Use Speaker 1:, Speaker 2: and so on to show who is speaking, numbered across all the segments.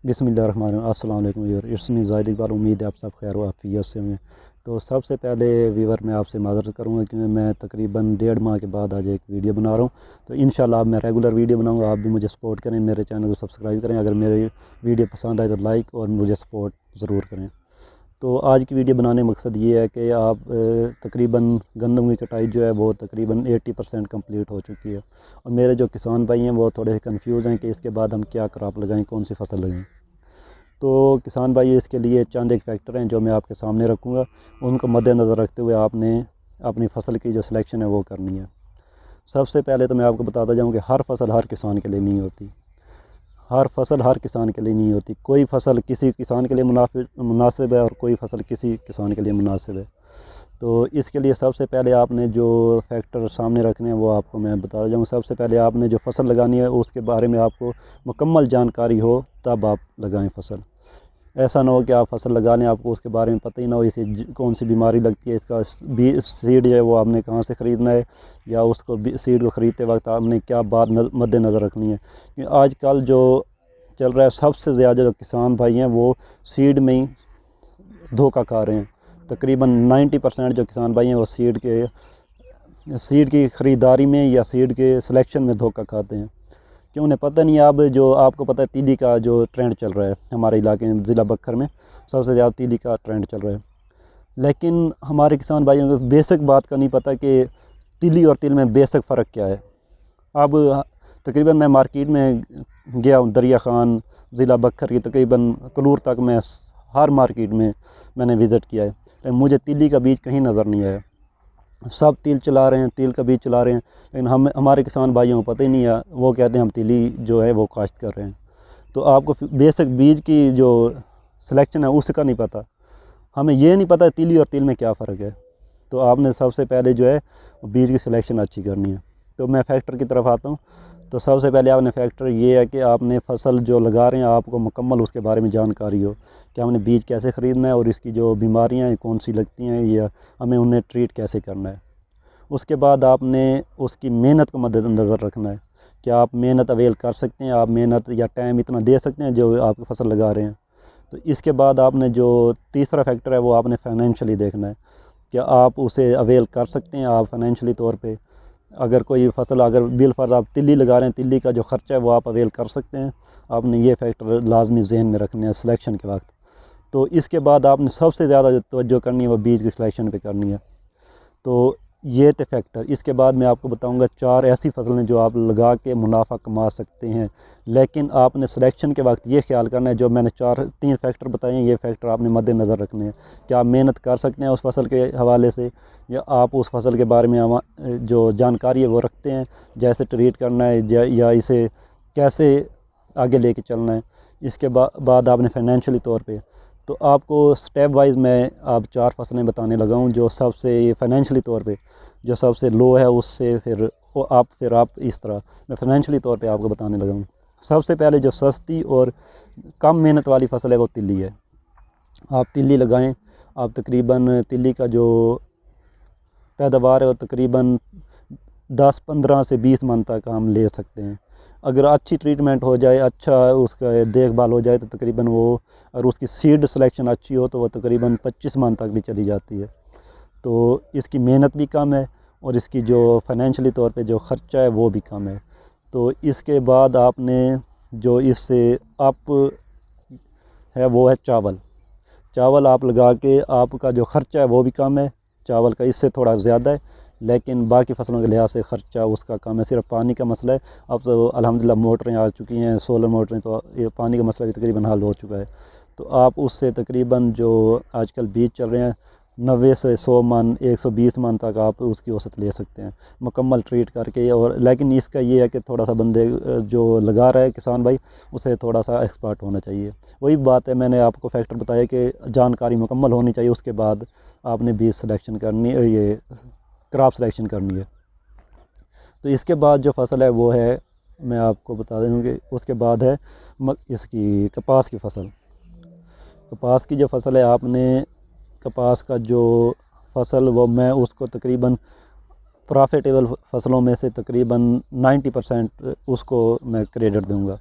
Speaker 1: बिस्मिल्लाहिर्रहमानिर्रहीम। अस्सलाम वालेकुम viewer, it's me Zahid Iqbal. उम्मीद है आप सब खैर व आफियत से होंगे। तो सबसे पहले व्यूअर मैं आपसे माज़रत करूँगा क्योंकि मैं तकरीबन 1.5 माह के बाद आज एक वीडियो बना रहा हूँ। तो इंशाल्लाह अब मैं रेगुलर वीडियो बनाऊँगा। आप भी मुझे सपोर्ट करें, मेरे चैनल को सब्सक्राइब करें। अगर मेरी वीडियो पसंद आए तो लाइक और मुझे सपोर्ट ज़रूर करें। तो आज की वीडियो बनाने का मकसद ये है कि आप तकरीबन गंदम की कटाई जो है वो तकरीबन 80% कंप्लीट हो चुकी है। और मेरे जो किसान भाई हैं वो थोड़े कन्फ्यूज़ हैं कि इसके बाद हम क्या क्रॉप लगाएं, कौन सी फसल लगाएं। तो किसान भाई इसके लिए चंद एक फैक्टर हैं जो मैं आपके सामने रखूँगा। उनको मद्देनज़र रखते हुए आपने अपनी फ़सल की जो सिलेक्शन है वो करनी है। सबसे पहले तो मैं आपको बताता जाऊँ कि हर फसल हर किसान के लिए नहीं होती। हर फसल हर किसान के लिए नहीं होती। कोई फसल किसी किसान के लिए मुनासिब है और कोई फसल किसी किसान के लिए मुनासिब है। तो इसके लिए सबसे पहले आपने जो फैक्टर सामने रखने हैं वो आपको मैं बता जाऊँ। सबसे पहले आपने जो फसल लगानी है उसके बारे में आपको मुकम्मल जानकारी हो तब आप लगाएं फसल। ऐसा ना हो कि आप फसल लगा लें, आपको उसके बारे में पता ही ना हो, इसे कौन सी बीमारी लगती है, इसका सीड जो है वो आपने कहाँ से ख़रीदना है, या उसको सीड को ख़रीदते वक्त आपने क्या बात मद्देनज़र रखनी है। क्योंकि आजकल जो चल रहा है सबसे ज़्यादा जो किसान भाई हैं वो सीड में ही धोखा खा रहे हैं। तकरीबन 90% जो किसान भाई हैं वो सीड की ख़रीदारी में या सीड के सिलेक्शन में धोखा खाते हैं। क्यों उन्हें पता नहीं है। अब जो आपको पता है तीली का जो ट्रेंड चल रहा है हमारे इलाके में, ज़िला बक्खर में सबसे ज़्यादा तीली का ट्रेंड चल रहा है। लेकिन हमारे किसान भाइयों को बेसिक बात का नहीं पता कि तीली और तिल में बेसिक फ़र्क क्या है। अब तकरीबन मैं मार्केट में गया हूँ, दरिया ख़ान ज़िला बक्खर की तकरीबन कलूर तक मैं हर मार्केट में मैंने विज़िट किया है, लेकिन मुझे तीली का बीज कहीं नज़र नहीं आया। सब तिल चला रहे हैं, तिल का बीज चला रहे हैं, लेकिन हमारे किसान भाइयों को पता ही नहीं है। वो कहते हैं हम तिली जो है वो काश्त कर रहे हैं। तो आपको बेसिक बीज की जो सिलेक्शन है उसका नहीं पता। हमें ये नहीं पता तिली और तिल में क्या फ़र्क है। तो आपने सबसे पहले जो है बीज की सिलेक्शन अच्छी करनी है। तो मैं फैक्टर की तरफ आता हूँ। तो सबसे पहले आपने फैक्टर ये है कि आपने फसल जो लगा रहे हैं आपको मुकम्मल उसके बारे में जानकारी हो कि हमने बीज कैसे ख़रीदना है और इसकी जो बीमारियां हैं कौन सी लगती हैं या हमें उन्हें ट्रीट कैसे करना है। उसके बाद आपने उसकी मेहनत को मद्देनज़र रखना है कि आप मेहनत अवेल कर सकते हैं, आप मेहनत या टाइम इतना दे सकते हैं जो आप फसल लगा रहे हैं। तो इसके बाद आपने जो तीसरा फैक्टर है वो आपने फाइनेंशियली देखना है कि आप उसे अवेल कर सकते हैं। आप फाइनेंशियली तौर पे अगर कोई फसल अगर बिलफर्ज आप तिल्ली लगा रहे हैं, तिल्ली का जो ख़र्चा है वो आप अवेल कर सकते हैं। आपने ये फैक्टर लाजमी जहन में रखने हैं सिलेक्शन के वक्त। तो इसके बाद आपने सबसे ज़्यादा जो तवज्जो करनी है वो बीज की सिलेक्शन पे करनी है। तो ये थे फैक्टर। इसके बाद मैं आपको बताऊंगा 4 ऐसी फसलें जो आप लगा के मुनाफा कमा सकते हैं। लेकिन आपने सिलेक्शन के वक्त ये ख्याल करना है, जो मैंने 3 फैक्टर बताए हैं ये फैक्टर आपने मद्देनज़र रखने हैं कि आप मेहनत कर सकते हैं उस फसल के हवाले से, या आप उस फसल के बारे में जो जानकारी है वो रखते हैं, जैसे ट्रीट करना है या इसे कैसे आगे लेके चलना है। इसके बाद आपने फाइनेंशियली तौर पर तो आपको स्टेप वाइज मैं आप 4 फसलें बताने लगा हूँ जो सबसे फाइनेंशियली तौर पे जो सबसे लो है, उससे फिर आप इस तरह मैं फाइनेंशियली तौर पे आपको बताने लगा हूँ। सबसे पहले जो सस्ती और कम मेहनत वाली फसल है वो तिल्ली है। आप तिल्ली लगाएं। आप तकरीबन तिल्ली का जो पैदावार है वो तकरीबन 10-15 से 20 मन तक हम ले सकते हैं। अगर अच्छी ट्रीटमेंट हो जाए, अच्छा उसका देखभाल हो जाए तो तकरीबन वो, और उसकी सीड सिलेक्शन अच्छी हो तो वो तकरीबन 25 मन तक भी चली जाती है। तो इसकी मेहनत भी कम है और इसकी जो फाइनेंशियली तौर पे जो ख़र्चा है वो भी कम है। तो इसके बाद आपने जो इससे अप है वो है चावल। चावल आप लगा के आपका जो ख़र्चा है वो भी कम है, चावल का इससे थोड़ा ज़्यादा है, लेकिन बाकी फसलों के लिहाज से ख़र्चा उसका कम है। सिर्फ पानी का मसला है। अब तो अल्हम्दुलिल्लाह मोटरें आ चुकी हैं, सोलर मोटरें, तो ये पानी का मसला भी तकरीबन हल हो चुका है। तो आप उससे तकरीबन जो आजकल बीज चल रहे हैं 90 से 100 मन 120 मन तक आप उसकी औसत ले सकते हैं मुकम्मल ट्रीट करके। और लेकिन इसका ये है कि थोड़ा सा बंदे जो लगा रहा है किसान भाई उसे थोड़ा सा एक्सपर्ट होना चाहिए। वही बात है, मैंने आपको फैक्टर बताया कि जानकारी मुकम्मल होनी चाहिए। उसके बाद आपने बीज सिलेक्शन करनी, ये क्रॉप सिलेक्शन करनी है। तो इसके बाद जो फसल है वो है, मैं आपको बता दूँ कि उसके बाद है इसकी कपास की फसल। कपास की जो फसल है, आपने कपास का जो फसल वो मैं उसको तकरीबन प्रॉफिटेबल फसलों में से तकरीबन 90% उसको मैं क्रेडिट दूंगा।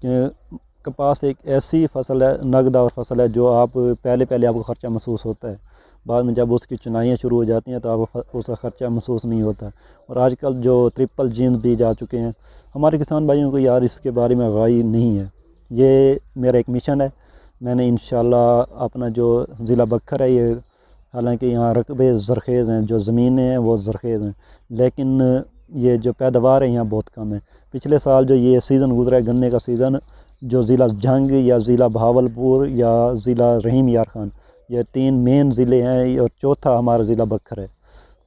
Speaker 1: कि कपास एक ऐसी फसल है, नगदार फसल है, जो आप पहले आपको ख़र्चा महसूस होता है, बाद में जब उसकी चुनाइयाँ शुरू हो जाती हैं तो आपको उसका ख़र्चा महसूस नहीं होता। और आजकल जो ट्रिपल जीन्स बीज आ चुके हैं, हमारे किसान भाइयों को यार इसके बारे में आगाही नहीं है। ये मेरा एक मिशन है। मैंने इंशाल्लाह अपना जो ज़िला बखर है, ये हालांकि यहाँ रकबे ज़रख़ेज़ हैं, जो ज़मीनें हैं वो ज़रख़ेज़ हैं, लेकिन ये जो पैदावार है यहाँ बहुत कम है। पिछले साल जो ये सीज़न गुज़रा है गन्ने का सीज़न, जो ज़िला जंग या ज़िला बहावलपुर या ज़िला रहीम यार खान, ये 3 मेन ज़िले हैं, और चौथा हमारा ज़िला बखर है।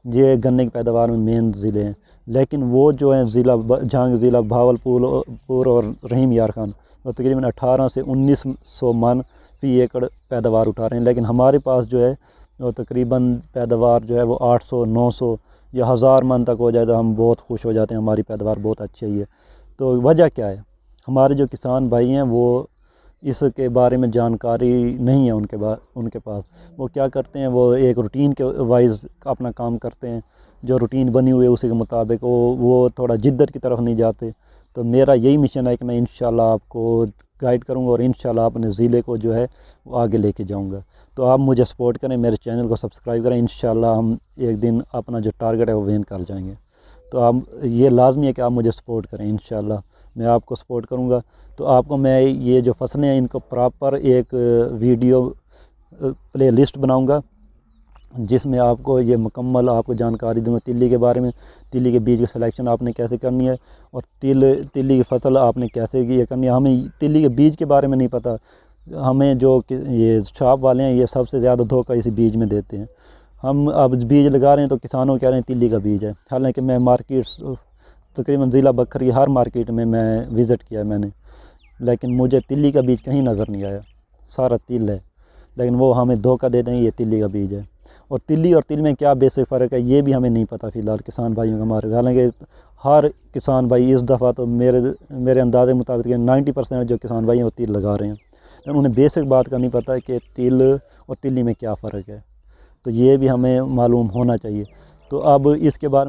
Speaker 1: ये गन्ने की पैदावार में मेन ज़िले हैं, लेकिन वो जो हैं ज़िला जंग, ज़िला बहावलपुर और रहीम यार खान, वो तकरीबन 18 से 1900 मन फ़ी एकड़ पैदावार उठा रहे हैं। लेकिन हमारे पास जो है वो तकरीबन पैदावार जो है वो 800, 900 या 1000 मन तक हो जाए तो हम बहुत खुश हो जाते हैं, हमारी पैदावार बहुत अच्छी है। तो वजह क्या है? हमारे जो किसान भाई हैं वो इसके बारे में जानकारी नहीं है उनके पास। वो क्या करते हैं, वो एक रूटीन के वाइज अपना काम करते हैं, जो रूटीन बनी हुई है उसी के मुताबिक वो थोड़ा जिद्दत की तरफ नहीं जाते। तो मेरा यही मिशन है कि मैं इंशाल्लाह आपको गाइड करूंगा और इंशाल्लाह अपने ज़िले को जो है वो आगे लेके जाऊंगा। तो आप मुझे सपोर्ट करें, मेरे चैनल को सब्सक्राइब करें, इंशाल्लाह हम एक दिन अपना जो टारगेट है वो विन कर जाएंगे। तो आप ये लाजमी है कि आप मुझे सपोर्ट करें, इंशाल्लाह मैं आपको सपोर्ट करूंगा। तो आपको मैं ये जो फसलें हैं इनको प्रॉपर एक वीडियो प्ले लिस्ट बनाऊँगा, जिसमें आपको ये मुकम्मल आपको जानकारी दूंगा तिल्ली के बारे में, तिल्ली के बीज की सिलेक्शन आपने कैसे करनी है, और तिल्ली की फसल आपने कैसे ये करनी है। हमें तिल्ली के बीज के बारे में नहीं पता, हमें जो ये शॉप वाले हैं ये सबसे ज़्यादा धोखा इसी बीज में देते हैं। हम अब बीज लगा रहे हैं तो किसानों कह रहे हैं तिल्ली का बीज है, हालांकि मैं मार्केट्स तकरीबन ज़िला बखर की हर मार्केट में मैं विज़िट किया मैंने, लेकिन मुझे तिल्ली का बीज कहीं नज़र नहीं आया, सारा तिल है, लेकिन वो हमें धोखा देते हैं ये तिल्ली का बीज है। और तिल्ली और तिल में क्या बेसिक फ़र्क है ये भी हमें नहीं पता फ़िलहाल किसान भाइयों का हमारे। हालांकि हर किसान भाई इस दफ़ा तो मेरे अंदाज़े मुताबिक 90% जो किसान भाई हैं वो तिल लगा रहे हैं, लेकिन उन्हें बेसिक बात का नहीं पता है कि तिल और तिल्ली में क्या फ़र्क है। तो ये भी हमें मालूम होना चाहिए। तो अब इसके बारे